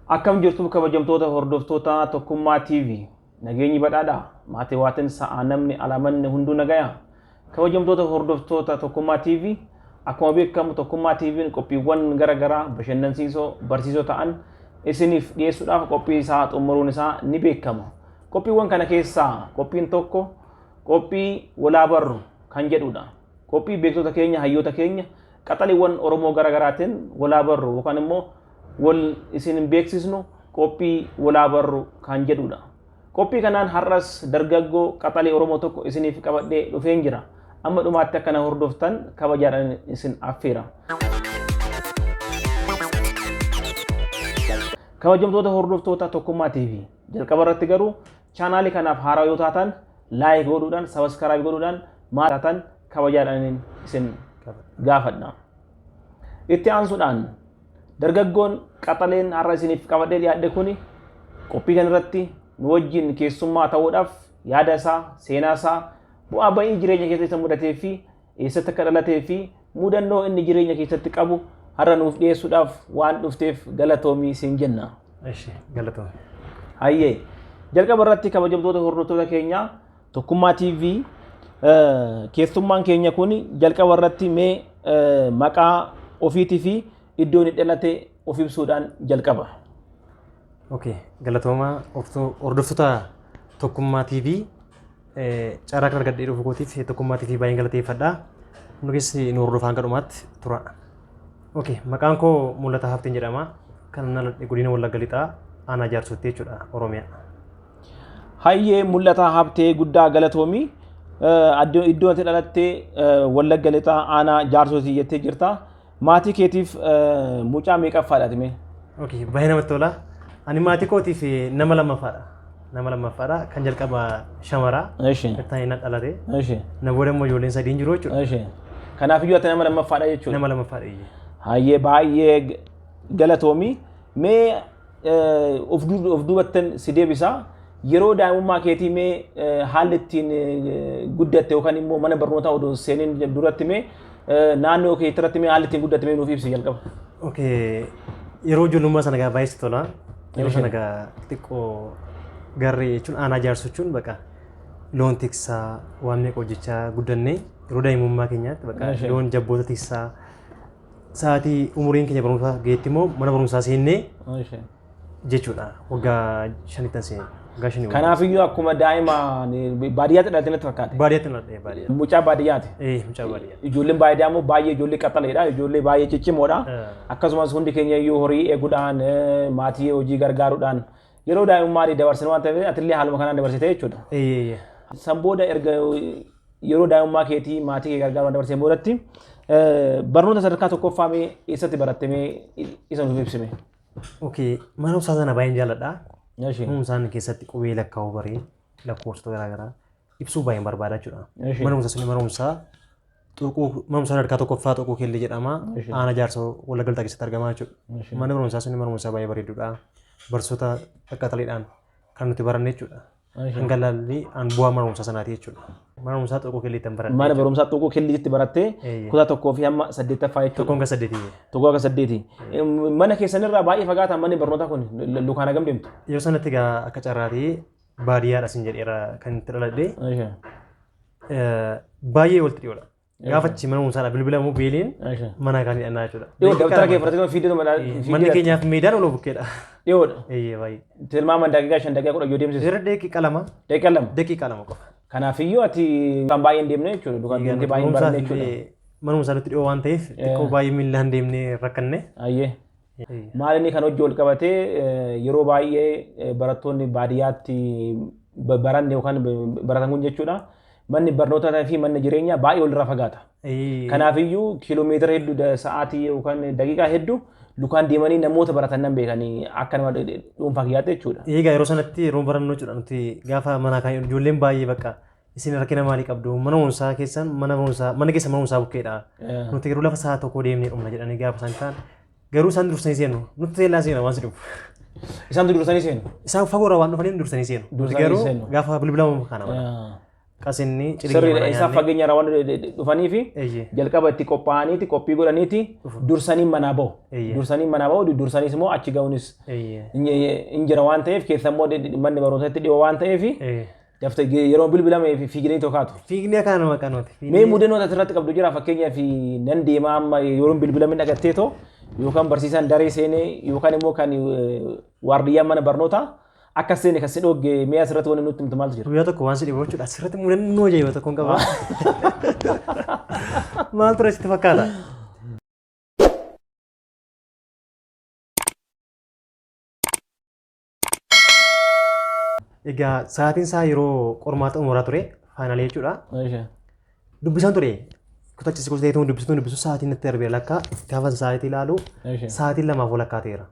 Akkam jirtu kabajamtoota hordoftoota Tokkummaa TV. Nageenyi badhaadha. Maatiin sa'a namni alamanni hunduu nagaya. Kabajamtoota hordoftoota Tokkummaa TV. Akkuma beekamu Tokkummaa TV'n qophiiwwan garaagaraa bashannansiisoo barsiisoo ta'an isiniif dhiyeessuudhaaf qophii isaa xumuruun isaa ni beekama. Qophiiwwan kana keessaa qophiin tokko qophii walaa barru kan jedhudha. Qophii beektota keenya hayyoota keenya qaxaliiwwan Oromoo garaagaraatiin walaa barru yookaan immoo wal isin beeksisnu qophii walaa barru kan jedhudha. Qophii kanaan har'as dargaggoo qaxalii Oromoo tokko isiniif qabadhee dhufeen jira. Amma dhumaatti akkana hordoftan kabajaadhaan isin affeera. Kabajamtoota hordoftoota Tokkummaa TV. Jalqaba irratti garuu chaanaalii kanaaf haaraa yoo taatan laayik godhuudhaan sabiskiraayib godhuudhaan maal taatan kabajaadhaan isin gaafadha. Itti aansuudhaan dargaggoon qaxaleen har'a isiniif qabadhee dhiyaadhe kuni qophii kanarratti nu wajjin keessummaa ta'uudhaaf yaada isaa, seenaa isaa, bu'aa ba'ii jireenya keessatti mudatee fi eessatti akka dhalatee fi mudannoo inni jireenya keessatti qabu har'a nuuf dhiyeessuudhaaf waan dhufteef galatoomii siin jenna. Eshi galatoomii. Hayyee jalqaba irratti kabajamtoota hordoftoota keenya Tokkummaa TV keessummaan keenya kun jalqaba irratti mee maqaa ofiitii fi iddoo inni dhalate of ibsuudhaan jalqaba. Okay, galatooma hordoftoota Tokkummaa TV carraa kana argadhee dhufu kootiif Tokkummaa TV baay'een galateeffadha. Nutis nu hordofaan kadhumaatti tura. Okay, maqaan koo Mul'ataa Hafteen jedhama. Kan godina Wallagga Lixaa aanaa Jaarsootti jechuudha Oromiyaa. Hayyee Mul'ataa Haftee guddaa galatoomii iddoo itti dhalattee Wallagga Lixaa aanaa Jaarsootti jettee jirta. Maatii keetiif mucaa meeqaffaadha timee? Okay, baay'ee namatti tola. Ani maatii kootiif nama lammaffaadha. Nama lammaffaadha kan jalqaba shamaraa. Eshi. Kan inni dhalate. Eshi. Na booda immoo ijoolleen sadii jiru jechuudha. Eshi. Kanaaf iyyuu ati nama lammaffaadha jechuudha. Nama lammaffaadha iyyuu. Hayyee baay'ee galatoomii mee of duubattan si deebisa. Yeroo daa'imummaa keetii mee haalli ittiin guddatte yookaan immoo mana barnootaa odoo seeniin duratti mee naannoo keetirratti mee haalli ittiin guddatte mee nuuf ibsi jalqaba. Okay, yeroo ijoollummaa sana gaa baay'ee tola. Yeroo sana gaa xiqqoo garee jechuun aanaa Jaarsoo jechuun baqa loon tiksaa waan meeqa hojjechaa guddannee yeroo daa'imummaa keenyaatti baqa loon jabboota tiksaa sa'aatii umuriin keenya barumsaa geetti immoo mana barumsaa seennee jechuudha waggaa 5 seenne. Kanaaf iyyuu akkuma daa'ima baadiyyaatti dhalatee natti fakkaate. Baadiyyaatti dhalatee baadiyyaatti. Mucaa baadiyyaati. Mucaa baadiyyaatti. Ijoolleen baadiyyaa immoo baay'ee ijoollee qaxaleedha. Ijoollee baay'ee ciccimoodha. Akkasumas hundi keenya iyyuu horii eeguudhaan maatii hojii gargaaruudhaan yeroo daa'imummaa dabarsan waan ta'eef atillee haaluma kanaan dabarsite jechuudha. San booda erga yeroo daa'imummaa keetii maatii kee gargaaruudhaan dabarseen boodatti barnoota sadarkaa tokkoffaa mee eessatti baratte mee isa nuuf ibsime. Okay, mana barumsaa sana baay'een jaalladha. Mana barumsaa keessatti qubee lakkaa'uu baree lakkoofsota garaagaraa ibsuu baay'een barbaada jechuudha. Mana barumsaa sun mana barumsaa sadarkaa tokkoffaa Xuquu Kellee jedhama. Aanaa Jaarsoo Wallagga Lixaa keessatti argama jechuudha. Mana barumsaa sun mana barumsaa baay'ee bareedudha. Barsiisota qaqqaxaleedhaan kan nuti baranne jechuudha. Hangalaalli bu'aa mana barumsaa sanaati jechuudha. Mana barumsaa Xuquu Kelleetti baradhe. Mana barumsaa Xuquu Kelleetti barattee kutaa tokkoo fi hamma 8ffaa jechuudha. Tokkoon kan 8. Tokkoo kan 8. Mana keessanirraa baay'ee fagaata manni barnootaa kun lukaan hagam deemtu? Yeroo sanatti egaa akka carraatii baadiyyaadha sin jedheera kan itti dhaladhe. Baay'ee walitti dhiyoodha. Gaafachi mana barumsaadha bilbila immoo beeliin mana kan hidhannaa jechuudha. Dhiyoo dabtara kee fudhatee fiidee manni keenyaaf meedaan ol bukkeedha. Dhiyoodha. Baay'ee. Tilmaamaan daqiiqaa 5 daqiiqaa 10 yoo deemsise. Yeroo daqiiqaa 2. Daqiiqaa 2. Daqiiqaa 2 qofa. Kanaaf iyyuu ati kan baay'een deemne jechuudha. Dukaan deemtee baay'een baranne jechuudha. Mana barumsaatti dhiyoo waan ta'eef xiqqoo baay'ee miillaan deemnee rakkanne. Ayyee. Maal inni kan hojii ol qabatee yeroo baay'ee barattoonni baadiyyaatti baranne yookaan baratan kun jechuudha. Manni barnootaa fi manni jireenyaa baay'ee walirraa fagaata. Kanaaf iyyuu kiiloomeetira hedduu sa'aatii yookaan daqiiqaa hedduu lukaan deemanii namoota baratan nan beekanii akka nama dhuunfaa kiyyaate jechuudha. Egaa yeroo sanatti yeroo barannoo jechuudha nuti gaafa mana kan ijoolleen baay'ee bakka isin rakkina maalii qabdu mana barumsaa keessan mana keessa mana barumsaa bukkeedha. Nuti yeroo lafa sa'a tokko deemnee dhumna jedhanii gaafa isaan ta'an garuu isaan dursanii seenu nuti teellaa seena waan si dhufu. Isaan dursanii seenu? Isaan fagoorraa waan dhufaniif dursanii seenu. Garuu gaafa bilbilamu kana. qasinni sirri isa fageenya rawan dhufanii fi jalqaba itti qophaa'aniiti qophii godhaniiti dursanii manaa bahu dursaniis immoo achi ga'uunis injira waan ta'eef keessa immoo manni barumsaatti dhiyoo waan ta'eef dafta yeroo bilbilame fiiganii tokkaatu. Fiigni kana maqaanooti. Mee mudannoo asirratti qabdu jira fakkeenyaaf nan deemaa amma yeroo bilbilame dhagattee too yookaan barsiisaan daree seenee yookaan immoo kan waardiyyaan mana barnootaa akka seene kan si dhooge mee asirratti wanti nutti himtu maaltu jira? Guyyaa tokko waan si dhibu jechuudha asirratti mudannoo jee tokkoon qaba. Maal ture sitti fakkaata? Egaa sa'aatiin isaa yeroo qormaata umuraa ture faayinaalii jechuudha. Dubbisaan ture kutaachisi kutaa ta'uun dubbisu sa'aatiin natti darbee lakkaa gaafa sa'aatii ilaalu sa'aatiin lamaaf walakkaa ta'eera.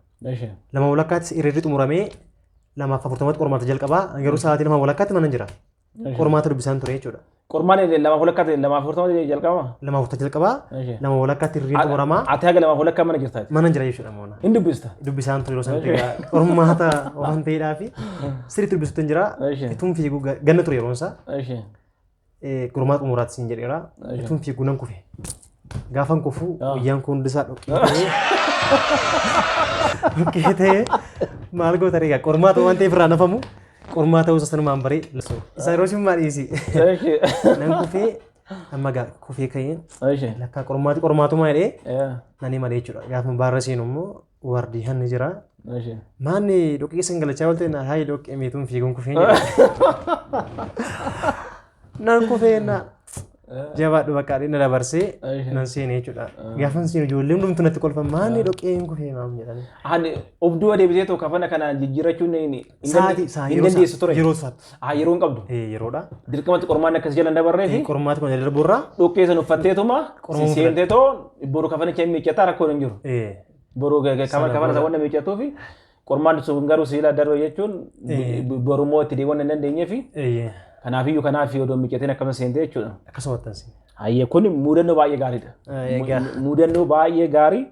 Lama walakkaatti irreetti xumuramee lamaaf afurtamatti qormaata jalqabaa garuu sa'aatii lama walakkaatti mana jira. Qormaata dubbisaan ture jechuudha. Qormaanni lama walakkaatti lama afurtamatti jalqabaa? Lama afurtamatti jalqabaa lama walakkaatti irreetti xumuramaa. Ati haga lama walakkaa mana jirtaati? Mana jira jechuudha moona. Hin dubbista? Dubbisaan ture yeroo sanatti qormaata waan ta'eedhaa fi sirriitti dubbisuutti hin jira. Ituun fiiguu ganna ture yeroon isaa. Qormaata xumuraatti siin jedheera. Ituun fiiguu nan kufe. Gaafan kufuu guyyaan kun hundisaa dhoqqee ta'ee maal goota egaa qormaata waan ta'eef irraa nafamu qormaata usa sanumaan baree isa yeroo simmaa dhiisi nan kufee amma kufee ka'een lakkaa qormaatumaa jedhee nani malee jechuudha gaafa baarra seenu immoo waardiyyaan ni jira maanni dhoqqee sangalachaa oolte haa dhoqqee meetuun fiiguun kufeen nan kufee jabaadhu bakka dhina dabarsee nan seenee jechuudha. Gaafan seenu ijoolleen hundumtu natti kolfan maanni dhoqqeen kufee maam jedhani. Ani obduu adeebisee too kafana kana jijjiirachuun hin dandeessu ture. Yeroo isaatti. Yeroo hin qabdu. Yeroodha. Dirqamatti qormaanni akkas jala dabarree fi qormaati kun jala dabarraa dhoqqee san uffatteetuma seentee too boru kafana kee miiccataa rakkoon hin jiru. Boru kafana isa wanta miiccattuu fi qormaanni sun garuu siila darbe jechuun borummoo itti deewwan hin dandeenyee fi kanaafiyyuu kanaaf odoo miiccateen akkama seentee jechuudha. Akkasuma tansi. Hayya kun mudannoo baay'ee gaariidha. Mudannoo baay'ee gaarii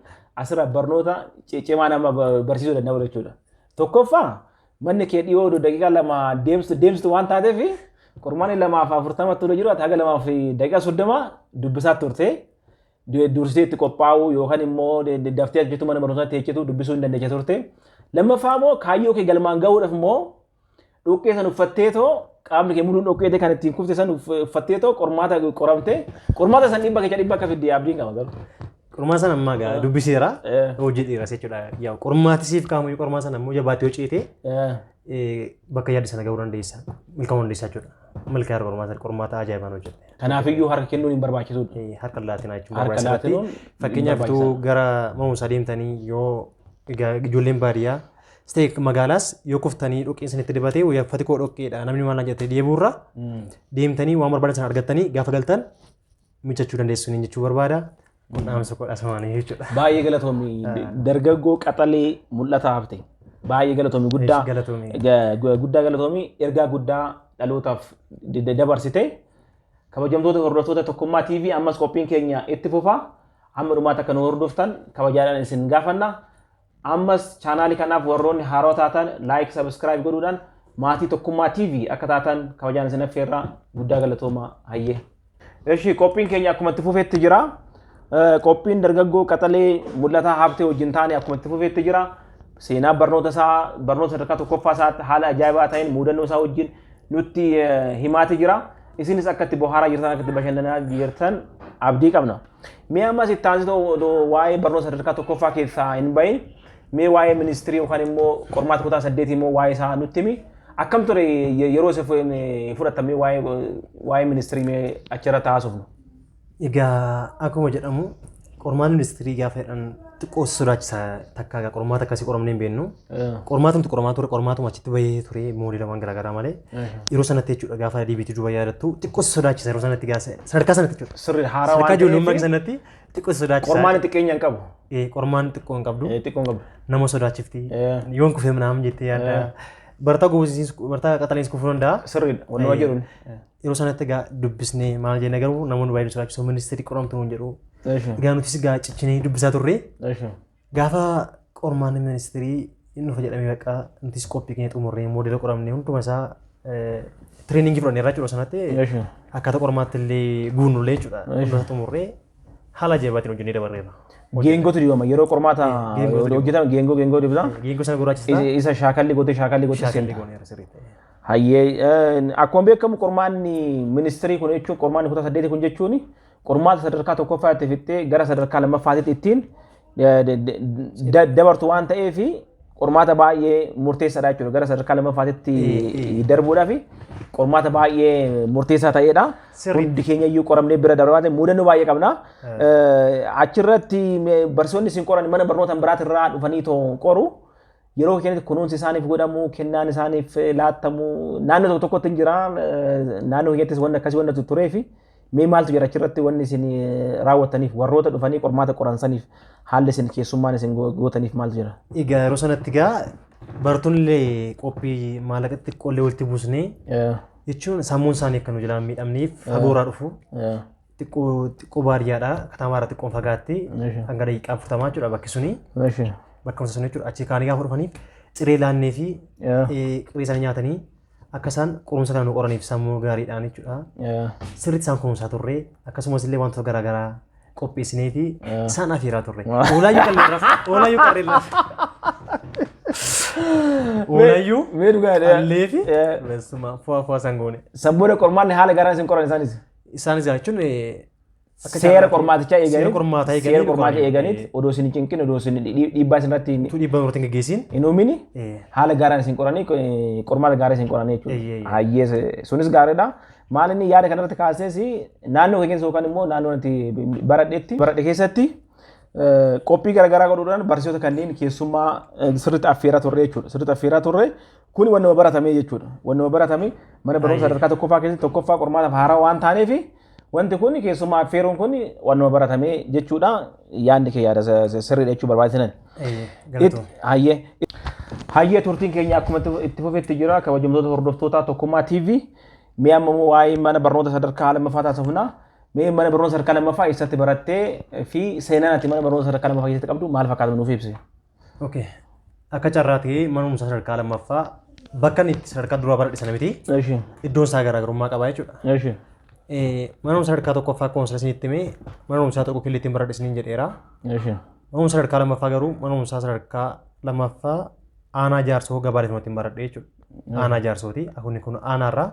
asirra barnoota cimaa nama barsiisuu danda'u jechuudha. Tokkoffaa manni kee dhiyoo daqiiqaa lama deemsitu waan taateef qormaanni lamaaf afurtama ture jiru haga lamaaf daqiiqaa soddoma dubbisaa turte dursitee itti qophaa'uu yookaan immoo daftee hojjetu mana barumsaatti hojjetu dubbisuu hin dandeecha turte. Lammaffaa immoo kaayyoo kee galmaan gahuudhaaf immoo dhoqqee san uffatteetoo qaamni kee muluun dhoqqee kan ittiin kufte san uffatteetoo qormaata qoramte qormaata san dhibba keessa dhibba akka fidde abdiin qaba garuu. Qormaata sana ammaa gaa dubbiseera hojii dhiiras jechuudha. Yaa qormaati siif kaamu qormaata sana immoo jabaatee hojjetee bakka yaadde sana gahuu dandeessa. Milkaa'uu dandeessa jechuudha. Milkaa'aa qormaata ajaa'ibaan hojjette. Kanaafiyyuu harka kennuun hin barbaachisuudha. Harka laatinaa jechuudha. Fakkeenyaaf gara ma'umsaa deemtanii yoo ijoolleen baadiyyaa steek magaalaas yoo kuftanii dhoqqeen sanitti dibatee uffati koo dhoqqeedha namni maal jettee deebuurra deemtanii waan barbaadan sana argattanii gaafa galtan miiccachuu dandeessu jechuu barbaada. Kun dhaamsa koo dhasamaanii jechuudha. Baay'ee galatoomii dargaggoo qaxalee mul'ataa hafte. Baay'ee galatoomii guddaa galatoomii ergaa guddaa dhalootaaf dabarsite. Kabajamtoota hordoftoota Tokkummaa TV ammas qophiin keenya itti fufa. Amma dhumaatti akka nu hordoftan kabajaadhaan isin gaafanna. Ammas chaanaalii kanaaf warroonni haaroo taatan laayik sabiskiraayib godhuudhaan maatii Tokkummaa TV akka taatan kabajaan isin affeerraa guddaa galatooma hayyee. Eshi qophiin keenya akkuma itti fufeetti jira. Qophiin dargaggoo qaxalee mul'ataa haftee wajjin taane akkuma itti fufeetti jira. Seenaa barnoota sadarkaa tokkoffaa isaatti haala ajaa'ibaa ta'een mudannoo isaa wajjin nutti himaati jira. Isinis akka itti bohaaraa jirtan akka itti bashannanaa jirtan abdii qabna. Mee ammas itti aansitoo waa'ee barnoota sadarkaa tokkoffaa keessaa hin bahin. Mee waa'ee ministirii yookaan immoo qormaata kutaa 8 immoo waa'ee isaa nutti himi. Akkam ture yeroo isa fudhatamee waa'ee ministirii mee achirratti haasofnu. Egaa akkuma jedhamu qormaanni ministirii gaafa jedhan xiqqoo sodaachisa takka qormaata akkasii qoramnee hin beeknu. Qormaatumti ture qormaatuma achitti bahee ture moodelaawwan garaagaraa malee yeroo sanatti jechuudha gaafa DBT duuba yaadattu xiqqoo sodaachisa yeroo sanatti sadarkaa sanatti jechuudha. Sirrii haaraa waan ta'eef sadarkaa ijoollummaa sanatti xiqqoo sodaachisa. Qormaanni xiqqeenya hin qabu. Qormaan xiqqoo hin qabdu. Xiqqoo hin qabdu. Nama sodaachifti. Yoon kufee naam jettee yaadda. Barataa goosisu barataa qaxalees kufuu danda'a. Sirriidha. Wanuma jedhuun. Yeroo sanatti gaa dubbisnee maal jennee garuu namoonni baay'ee sodaachisu ministirii qoramtu nuun jedhu. Gaa nutis gaa ciccinee dubbisaa turre. Gaafa qormaanni ministirii inni dhufa jedhamee bakka nutis qophii keenya xumurree moodela qoramnee hunduma isaa training fudhannee irraa jechuudha sanatti akkaataa qormaatti illee guunnullee jechuudha. Hunda xumurree haala ajaa'ibatiin hojjennee dabarreera. Geengootu dibama yeroo qormaata hojjetame geengoo dibata. Geengoo sana gurraachisa. Isa shaakalli gootee shaakalli gooneera sirriitti. Hayyee akkuma beekamu qormaanni ministirii kun jechuun qormaanni kutaa 8 kun jechuun qormaata sadarkaa tokkoffaatti fittee gara sadarkaa lammaffaatti ittiin dabartu waan ta'eef qormaata baay'ee murteessaadha jechuudha. Gara sadarkaa lammaffaatti darbuudhaaf qormaata baay'ee murteessaa ta'edha. Hundi keenya iyyuu qoramnee bira darbaate muudannoo baay'ee qabna. Achirratti barsiisonni isin qoran mana barnoota biraatirraa dhufanii qoru. Yeroo keenyatti kunuunsi isaaniif godhamu, kennaan isaaniif laatamu, naannoo tokko tokkotti hin jira. Naannoo keenyattis wanti akkasii wanti turee fi mee maaltu jira achirratti wanni isin raawwattaniif warroota dhufanii qormaata qoransaniif haalli isin keessummaan isin gootaniif maaltu jira? Egaa yeroo sanatti barattoonni qophii maallaqa xiqqoollee walitti buusnee jechuun sammuun isaanii akka nu jalaan miidhamneef fagooraa dhufu xiqqoo baadiyyaadha katamaarraa xiqqoon fagaatti hanga daqiiqaa 40 jechuudha bakki suni. Bakka sun jechuudha achi kaanii gaafa dhufaniif ciree laannee fi qirii isaanii nyaatanii akka isaan qorumsa kana nu qoraniif sammuu gaariidhaan jechuudha. Sirriitti isaan kunuunsaa turre akkasumas illee wantoota garaagaraa qopheessinee fi isaan afeeraa turre. Oolaayyuu qalleerraaf. Oolaayyuu qallee fi fo'aa sangoone. Sabboona qormaanni haala garaan isin qoran isaanis? Isaanis jechuun seera qormaatichaa eeganiit odoo isin cinqin odoo isin dhiibbaa isinirratti dhiibbaa irratti hin geggeessin hin uumini haala gaaraan isin qoranii qormaata gaarii isin qoranii jechuudha. Hayyee sunis gaariidha. Maal inni yaada kanarratti kaasees naannoo keessa yookaan immoo naannoo baradhe keessatti qophii garaagaraa godhuudhaan barsiisota kanneen keessummaa sirriitti affeeraa turre jechuudha. Sirriitti affeeraa turre kun wannuma baratame jechuudha. Wannuma baratame mana barumsa sadarkaa tokkoffaa keessatti tokkoffaa qormaataaf haaraa waan taaneef wanti kun keessummaa affeeruun kun wannuma baratame jechuudha. Yaadni kee yaada sirriidha jechuu barbaachisan. Hayyee turtiin keenya akkuma itti fufetti jira kabajamtoota hordoftoota Tokkummaa TV. Mee amma waa'ee mana barnoota sadarkaa lammaffaa taasifna. Mee mana barnoota sadarkaa lammaffaa eessatti barattee fi seenaan ati mana barnoota sadarkaa lammaffaa keessatti qabdu maal fakkaata nuuf ibsi? Okay. Akka carraa ta'ee mana barumsa sadarkaa lammaffaa bakka inni itti sadarkaa duraa baradhe sana miti. Iddoon isaa garaagarummaa qaba jechuudha. Mana barumsa sadarkaa tokkoffaa akkuma isinitti himee mana barumsaa tokko killee ittiin baradhe isiniin jedheera. Mana barumsa sadarkaa lammaffaa garuu mana barumsa sadarkaa lammaffaa aanaa jaarsoo gabaadhuma ittiin baradhe jechuudha. Aanaa jaarsooti. Akkuni kun aanaarraa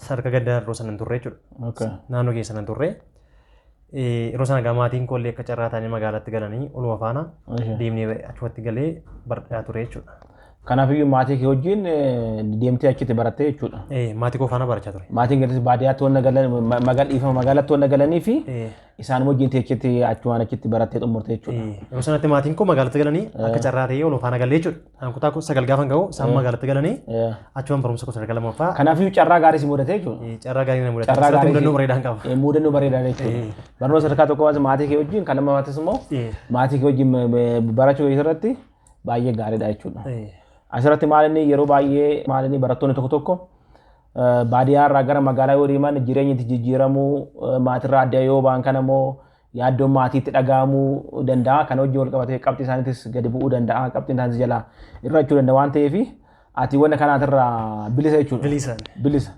sadarkaa gaddaa irroo sanan turre jechuudha. Naannoo keessa sanan turre. Yeroo sana gamaatiin kollee akka carraa ta'anii magaalatti galanii oluma faana deemnee achumatti galee baradhaa ture jechuudha. Kanaafuu maatii kee wajjin deemtee achitti barattee jechuudha. Maatii koo faana barachaa ture. Maatiin gadis baadiyyaatti waan magaalatti waan galanii fi isaan wajjin teechetti achumaan achitti barattee xumurte jechuudha. Yeroo sanatti maatiin koo magaalatti galanii akka carraa ta'ee oluma faana galee jechuudha. An kutaa 9 gaafan ga'u isaan magaalatti galanii achumaan barumsa koo sadarkaa lammaffaa. Kanaafuu carraa gaarii si mudate jechuudha. Carraa gaarii na mudate. Carraa gaarii mudannoo bareedaan qaba. Mudannoo bareedaa jechuudha. Barnoota sadarkaa tokko maatii kee wajjin kan lammaffaattis immoo maatii kee wajjin barachuu irratti baay'ee gaariidha jechuudha. Asirratti maalinni yeroo baay'ee maalinni barattoonni tokko tokko baadiyyaarraa gara magaalaa yoo deeman jireenya itti jijjiiramuu maatirraa adda yoo ba'an kana immoo yaaddoon maatiitti dhaga'amuu danda'a. Kana wajjin wal qabatee qabxii isaaniitis gadi bu'uu danda'a. Qabxiin isaaniis jalaa irrachuu danda'a waan ta'eef ati wanna kanaatirraa bilisa jechuudha. Bilisa.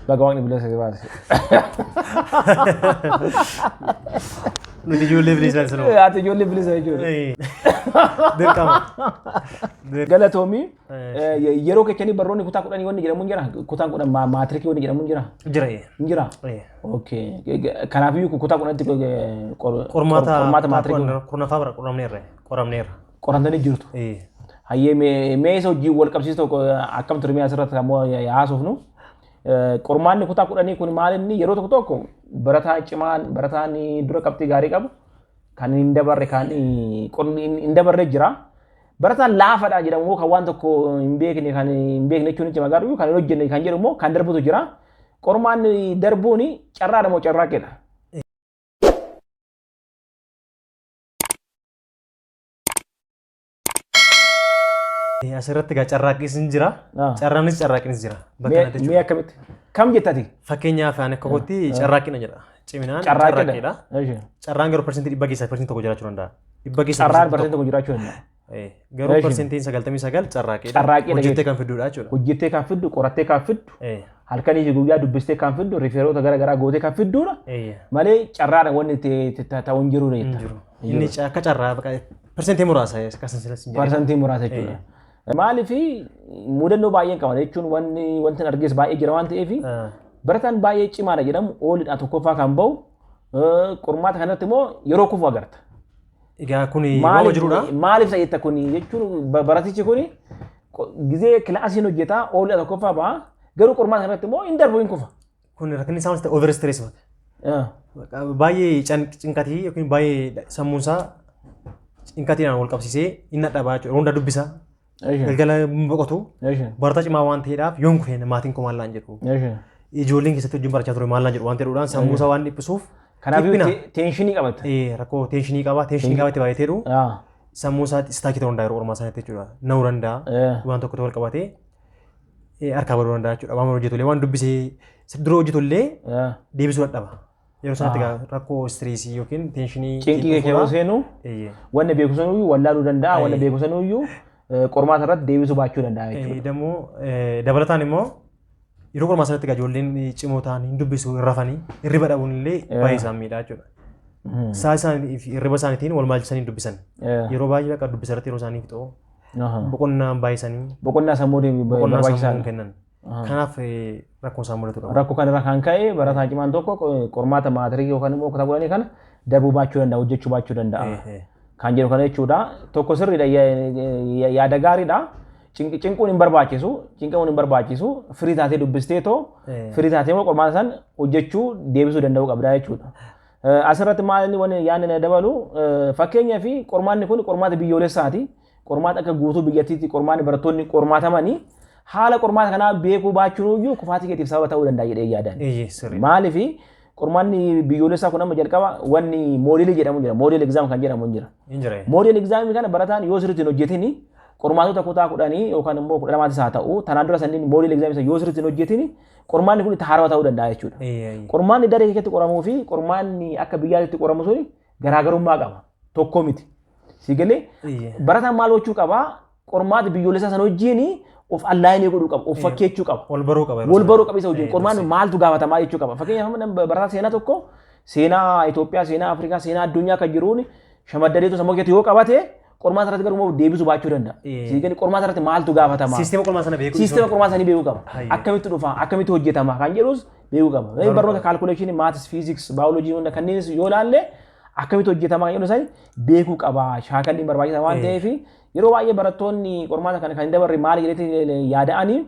Baga waaqni bilisa si baase. Nuti ijoollee bilisa sana. Ati ijoollee bilisa jechuudha. Dirqama. Galatoomii yeroo kechanii barnoonni kutaa 10 wanni jedhamu jira. Kutaan 10 maatirikii wanni jedhamu jira. Jira. Okay. Kanaafuu kutaa 10tti qormaata maatirikii kurnaffaa bara qoramneerra. Qorantanii jirtu. Hayyee mee isa hojii wal qabsiisu akkam turmee asirratti ammoo yaasofnu. Qormaanni kutaa 10 kun maal inni yeroo tokko tokko barataa cimaan barataan dura qabxii gaarii qabu kan hin dabarre jira. Barataan laafaadha jedhamu kan waan tokko hin beekne jechuun itti magaaru kan hin hojjenne kan jedhu immoo kan darbutu jira. Qormaanni darbuun carraadha moo carraaqedha? Asirratti carraaqqis ni jira. Carraanis carraaqqinis jira. Mee akkamitti? Kam jettati? Fakkeenyaaf ani akka kootti carraaqqina jedha. Ciminaan carraaqqiidha. Carraan garuu persentii 100 keessaa persentii tokko jiraachuu danda'a. 100 keessaa carraan persentii tokko jiraachuu danda'a. Garuu persentiin 99 carraaqqiidha. Hojjettee kan fidduudha jechuudha. Hojjettee kan fiddu, qorattee kan fiddu. halkanii fi guyyaa dubbistee kan fiddu rifeeroota garaagaraa gootee kan fidduudha malee carraadha wanni ta'u hin jiru jechuudha. Inni akka carraa persentii muraasa akkasumas persentii muraasa jechuudha. Maaliif mudannoo baay'een qaba jechuun wanti argees baay'ee jira waan ta'eef barataan baay'ee cimaadha jedhamu oolidha tokkoffaa kan bahu qormaata kanatti immoo yeroo kufu agarta. Egaa kuni maal jirudha? Maaliif ta'etta kuni jechuun baratichi kuni gizee kilaasiin hojjetaa oolidha tokkoffaa baha garuu qormaata kanatti immoo hin darbu hin kufa. Kun rakkinni isaa wanti over stress baay'ee cinqatii yookiin baay'ee sammuunsaa cinqatiidhaan wal qabsiisee inni dhabaa jechuudha. Hunda dubbisa. Galgala boqotu. Barataa cimaa waan ta'eedhaaf yoon kufee maatiin koo maal laan jedhu. Ijoolleen keessatti wajjin barachaa ture maal laan jedhu waan ta'eedhaan sammuusaa waan dhiphisuuf. Kanaafuu teenshinii qabata. Rakkoo teenshinii qaba. Teenshinii qabatee baay'atee jiru. Sammuusaa istaakii ta'uu danda'a yeroo ormaa isaaniitti jechuudha. Na'uu danda'a. Waan tokko wal qabatee harkaa baduu danda'a jechuudha. Waan hojjetullee waan dubbisee dura hojjetullee deebisuu dadhaba. Yeroo sanatti rakkoo istireesii yookiin teenshinii cinqii keessa yeroo seenu wanna beeku sanuyyuu wallaaluu danda'a. Wanna beeku sanuyyuu qormaata irratti deebisuu baachuu danda'a jechuudha. Dammoo dabalataan immoo yeroo qormaata sanatti ijoolleen cimoo ta'an hin dubbisu hin rafanii hirriba dhabuun illee baay'ee isaan miidhaa jechuudha. Saa isaanii fi hirriba isaaniitiin wal maalchisanii dubbisan. Yeroo baay'ee akka dubbisa irratti yeroo isaanii fixoo boqonnaa baay'isanii boqonnaa sammuu barbaachisaa kennan. Kanaaf rakkoon isaan mudatu qaba. Rakkoo kanarraa kan ka'e barataan cimaan tokko qormaata maatirii yookaan immoo kutaa kudhanii kana darbuu baachuu danda'a hojjechuu baachuu danda'a. Kan jedhu kana jechuudha. Tokko sirriidha yaada gaariidha. Cinquun hin barbaachisu. Cinquun hin barbaachisu. Firii taatee dubbistee too firii taatee immoo qormaata san hojjechuu deebisuu danda'uu qabda jechuudha. Asirratti maal inni yaadni dabalu fakkeenyaaf qormaanni kun qormaata biyyoolessaati. Qormaata akka guutuu biyyattiitti qormaanni barattoonni qormaatamanii haala qormaata kanaa beekuu baachuun iyyuu kufaatii keetiif sababa ta'uu danda'a jedhee yaadan. Maaliif qormaanni biyyoolessaa kun amma jalqaba wanni moodeelii jedhamu jira. Moodeelii egzaam kan jedhamu jira. Moodeelii egzaamii kana barataan yoo sirriitti hin hojjetini qormaatota kutaa kudhanii yookaan immoo kudha lamaatis haa ta'u tanaan dura sanniin moodeelii egzaamii yoo sirriitti hin hojjetini qormaanni kun itti haarawaa ta'uu danda'a jechuudha. Qormaanni daree keessatti qoramuu fi qormaanni akka biyyaatti qoramu suni garaagarummaa qaba. Tokko miti. Sigalee barataan maal gochuu qaba? Qormaata biyyoolessaa sana wajjin of allaayinii godhuu qaba. Of fakkeechuu qaba. Wal baruu qaba. Wal baruu qaba isa wajjin. Qormaanni maaltu gaafatamaa jechuu qaba. Fakkeenyaaf barataa seenaa tokko seenaa Itoophiyaa, seenaa Afrikaa, seenaa addunyaa kan jiruun shamaddaneetu sammuu keessatti yoo qabate qormaata irratti garuu deebisuu baachuu danda'a. Sigalee qormaata irratti maaltu gaafatamaa? Sisteema qormaata sana beekuu. Sisteema qormaata sanii beekuu qaba. Akkamitti dhufa? Akkamitti hojjetama? Kan jedhus beekuu qaba. Barnoota kaalkuleeshinii, maatis, fiiziks, baayoloojii kanneenis yoo ilaalle akkamitti hojjetama kan jedhu sanii beekuu qaba. Shaakalli barbaachisaa waan ta'eef yeroo baay'ee barattoonni qormaata kana kan dabarre maal jedhanii yaada'anii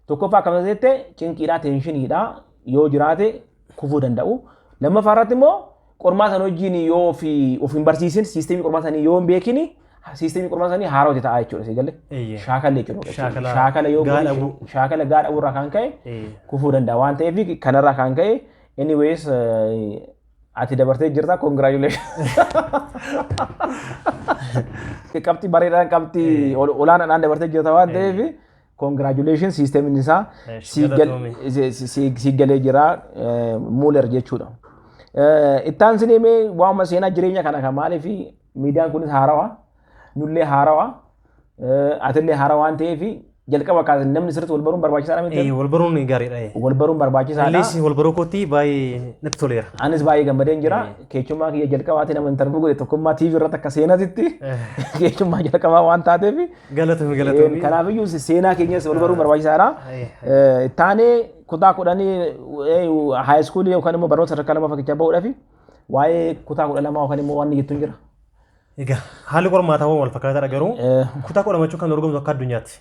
tokkoffaa akkamitti jette cinqiidhaa teeshiniidhaa yoo jiraate kufuu danda'u. Lammaffaa irratti immoo qormaata sana wajjin yoo of hin barsiisin siisteemii qormaata sanii yoo hin beekini siisteemii qormaata sanii haara'u ta'a jechuudha. Sigalee shaakalli jechuudha. Shaakala yoo shaakala gaadhabuu irraa kan ka'e kufuu danda'a waan ta'eef kanarraa kan ka'e anyways ati dabartee jirta congratulations. Qabxii bareedaan qabxii olaanaadhaan dabartee jirta waan ta'eef congratulations sisteemiin isaa si galee jira Muller jechuudha. Ittaan sinimee waanuma seenaa jireenya kana kan maaliif miidiyaan kunis haarawaa nullee haarawaa atillee haarawaa waan ta'eef jalqaba kaasee namni sirriitti wal baruun barbaachisaadha miti. Wal baruun gaariidha. Wal baruun barbaachisaadha. Illee wal baruu kootii baay'ee natti toleera. Anis baay'ee gammadeen jira. Keechummaa kiyya jalqabaatti nama intarviyuu godhe tokkummaa TV irratti akka seenatitti keechummaa jalqabaa waan taateef. Galatoomii. Kanaafiyyuu seenaa keenyas wal baruun barbaachisaadha. Taanee kutaa kudhanii haayiskuulii yookaan immoo barnoota sadarkaa lama fakkichaa bahuudhaaf waa'ee kutaa kudha lamaa yookaan immoo waan jettuun jira. Egaa haalli qormaataa wal fakkaataadha garuu kutaa kudha lamachuu kan dorgomtu akka addunyaatti.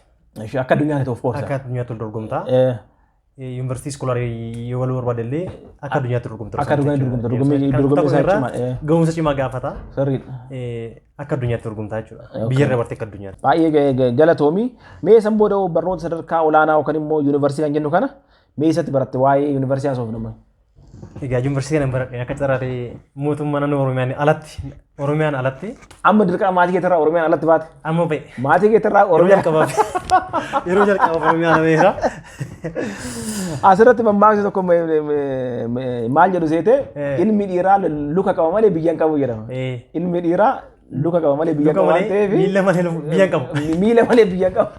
Akka addunyaatti of course. Akka addunyaatti wal dorgomtaa. Yuunivarsiitii iskoolaarii yoo wal barbaadellee akka addunyaatti dorgomta. Akka addunyaatti dorgomta. Dorgommii isaa cimaa. Ga'umsa cimaa gaafata. Sirriidha. Akka addunyaatti dorgomtaa jechuudha. Biyya irra bartee akka addunyaatti. Baay'ee galatoomii. Mee san booda barnoota sadarkaa olaanaa yookaan immoo yuunivarsiitii kan jennu kana mee isatti baratte waa'ee yuunivarsiitii haasofnuma. Egaa yuunivarsiitii kana baradhe akka carraatee mootummaa naannoo Oromiyaan alatti. Amma dirqama maatii keetirraa Oromiyaan alatti baate. Amma ba'e. Maatii keetirraa Oromiyaan qabaate. Yeroo jalqabaaf Oromiyaan ameera. Asirratti mammaaksa tokko maal jedhu seete ilmi dhiiraa luka qaba malee biyya hin qabu jedhama. Ilmi dhiiraa luka qaba malee biyya qaba waan ta'eef miila malee biyya qabu. Miila malee biyya qaba.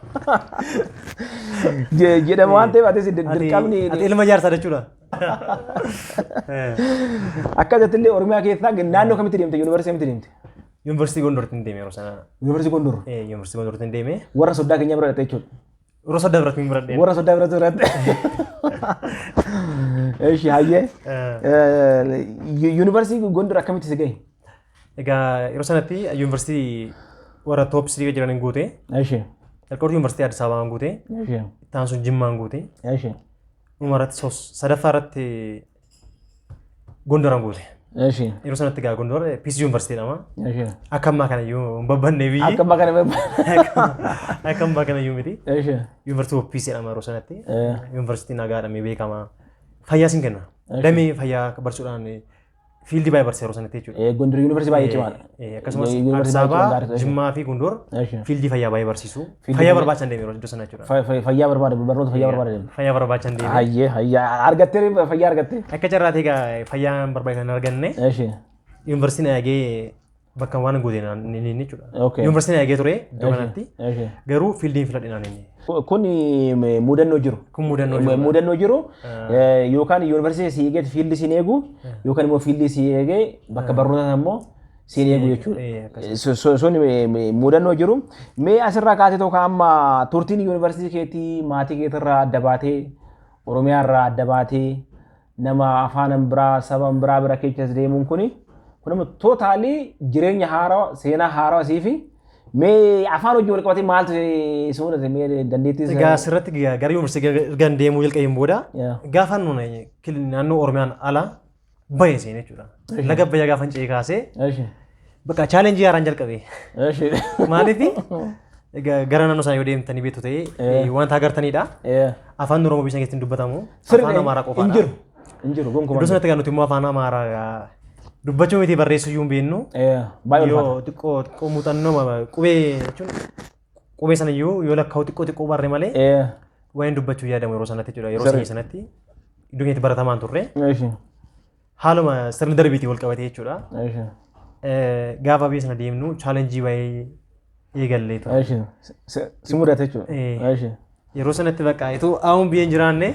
Jedhama waan ta'eef atis dirqamni. Ati ilma jaarsaa jechuudha. Akkasatti illee Oromiyaa keessaa naannoo kamitti deemte? Yuunivarsiitii kamitti deemte? Yuunivarsiitii Gondoritti deeme yeroo sana. Yuunivarsiitii Gondor. Yuunivarsiitii Gondoritti deeme. Warra soddaa keenya bira dhaqxe jechuudha. Warra soddaa biratti hin biradhe. Warra soddaa biratti biradhe. Eeshi hayyee. Yuunivarsiitii Gondor akkamitti si gahe? Egaa yeroo sanatti yuunivarsiitii warra top 3 jiran guute. Eeshi. Jalqaba yuunivarsiitii Addis Ababaan guute. Eeshi. Itaan sun Jimmaan guute. Eeshi. Umarratti sadaffaa irratti Gondoran guute. Eeshi. Yeroo sanatti egaa Gondor PC yuunivarsiitii jedhama. Eeshi. Akka ammaa kana iyyuu hin babbanne biyyi. Akka ammaa kana Akka ammaa kana iyyuu miti. Eeshi. Yuunivarsiitii PC jedhama yeroo sanatti. Yuunivarsiitii nagaadhamee beekama. Fayyaa siin kenna. Damee fayyaa barsiisuudhaan fiildii baay'ee barsiisa yeroo sanatti jechuudha. Gondor yuunivarsiitii baay'ee cimaadha. Akkasumas Addis Ababaa, Jimmaa fi Gondor fiildii fayyaa baay'ee barsiisu. Fayyaa barbaachan deeme yeroo sana jechuudha. Fayyaa barbaade barnoota fayyaa barbaade deeme. Fayyaa barbaachan deeme. Hayyee hayyaa argattee fayyaa argattee. Akka carraatee egaa fayyaan barbaade kan arganne. Yuunivarsiitiin eegee bakka waan gootee inni jechuudha. Yuunivarsiitiin eegee ture iddoo kanatti. Garuu fiildiin filadhinaan inni. Kun mudannoo jiru. Kun mudannoo jiru. Yookaan yuunivarsiitii si eegee fiildii siin eegu yookaan immoo fiildii si eegee bakka barnootaa immoo siin eegu jechuudha. Sun mudannoo jiru. Mee asirraa kaasee tokko amma turtiin yuunivarsiitii keetii maatii keetirraa adda baatee Oromiyaarraa adda baatee nama afaan biraa saba biraa bira keessas deemuun kuni kun tootaalii jireenya haaraa seenaa haaraa siifi mee afaan hojii wal qabatee maaltu suunate mee dandeettis egaa asirratti gara yuunivarsiitii erga deemuu jalqabeen booda gaafa naannoo Oromiyaan ala bahe seenee jechuudha. Laga bayyaa gaafa ce'ee kaasee bakka chaalenjii haaraan jalqabee. Maaliif gara naannoo isaa yoo deemtanii beektu ta'ee wanta agartanidha. Afaan Oromoo biyya keessatti dubbatamu afaan Amaaraa qofaadha. Injiru gonkumaa. Iddoo sanatti kan nuti immoo afaan Amaaraa dubbachuu miti barreessuu iyyuu hin beeknu. Yoo xiqqoo muuxannoo qubee jechuun qubee sana iyyuu yoo lakkaa'u xiqqoo barre malee waan dubbachuu yaadamu yeroo sanatti jechuudha. Yeroo sanii sanatti iddoo keessatti baratamaan turre. Haaluma sirni darbiitii wal qabatee jechuudha. Gaafa biyya sana deemnu chaalenjii wayii eegallee ture. Si mudate jechuudha. Yeroo sanatti bakka itu aawun biyya hin jiraanne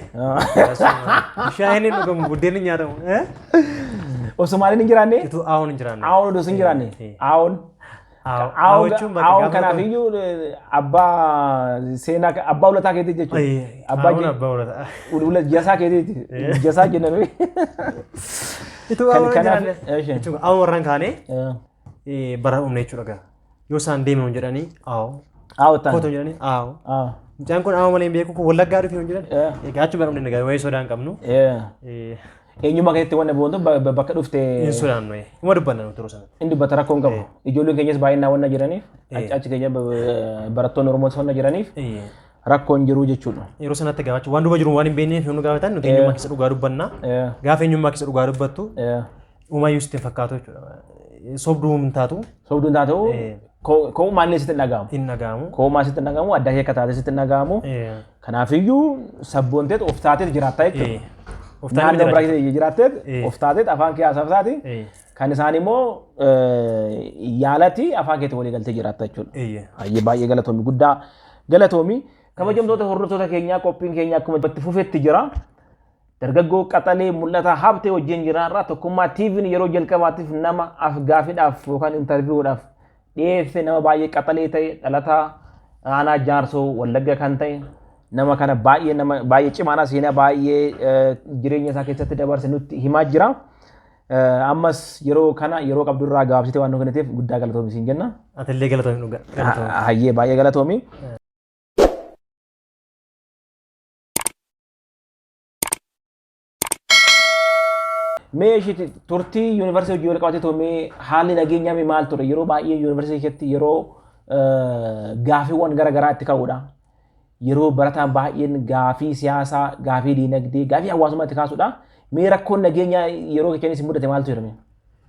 shaayiin hin dhugamu buddeen hin nyaatamu. Osoo maaliin hin jiraanne? Itu aawun hin jiraanne. Aawun osoo hin jiraanne. Aawun kanaaf iyyuu abbaa seenaa abbaa ulataa keetii jechuudha. Abbaa ulataa. Jasaa keetiiti. Jasaa jennaan. Itu aawun hin jiraanne. Jechuudha aawun warraan kaanee bara humna jechuudha. Yoo isaan deeman jedhanii aawun. Aawun ta'an. Kootu jedhanii aawun. Mucaan kun aawun malee hin beeku kun wallaggaa dhufi jedhan. Egaa achi bara humna wayii sodaa hin qabnu. Eenyummaa keessatti waan boontu bakka dhuftee. Hin sodaannu. Uma dubbanna nuti yeroo sanatti. Inni dubbata rakkoo hin qabu. Ijoolleen keenyas baay'inaan waan jiraniif achi keenya barattoonni Oromoos waan jiraniif rakkoo hin jiru jechuudha. Yeroo sanatti gaafachuu waan duba jiru waan hin beekneef nu gaafatan nuti eenyummaa keessa dhugaa dubbanna. Gaafa eenyummaa keessa dhugaa dubbattu uumayyuu sitti hin fakkaatu jechuudha. Sobduu hin taatu. Sobduu hin taatu. Koo maallee sitti hin dhaga'amu. Hin dhaga'amu. Koo maal sitti hin dhaga'amu adda kee akka taate sitti hin dhaga'amu. Kanaafiyyuu sabboonteet of taateet jiraattaa jechuudha. Naannoo biraa keessa jiraatteet of taateet afaan kee haasaaf taate kan isaan immoo yaalatti afaan keetti walii galtee jiraatta jechuudha. Baay'ee galatoomi guddaa galatoomi. Kabajamtoota hordoftoota keenyaa qophiin keenya akkuma itti fufetti jira. Dargaggoo qaxalee mul'ata habtee wajjin jiraarraa tokkummaa TV'n yeroo jalqabaatiif nama gaafiidhaaf yookaan intarviiwudhaaf dhiyeesse nama baay'ee qaxalee ta'e dhalataa aanaa jaarsoo wallagga kan ta'e nama kana baay'ee cimaadha seenaa baay'ee jireenya isaa keessatti dabarse nutti himaa jira. Ammas yeroo kana yeroo qabdurraa gabaabsitee waan nu kenneef guddaa galatoomi siin jenna. Atillee galatoomi dhugaa. Hayyee baay'ee galatoomi. Mee ishee turtii yuunivarsiitii hojii wal qabatee toomee haalli nageenyaa maal ture yeroo baay'ee yuunivarsiitii keessatti yeroo gaafiiwwan garaagaraa itti ka'uudha. Yeroo barataan baay'een gaafii siyaasaa, gaafii diinagdee, gaafii hawaasummaa itti kaasuudha. Mee rakkoon nageenyaa yeroo keessanis mudate maaltu jedhame?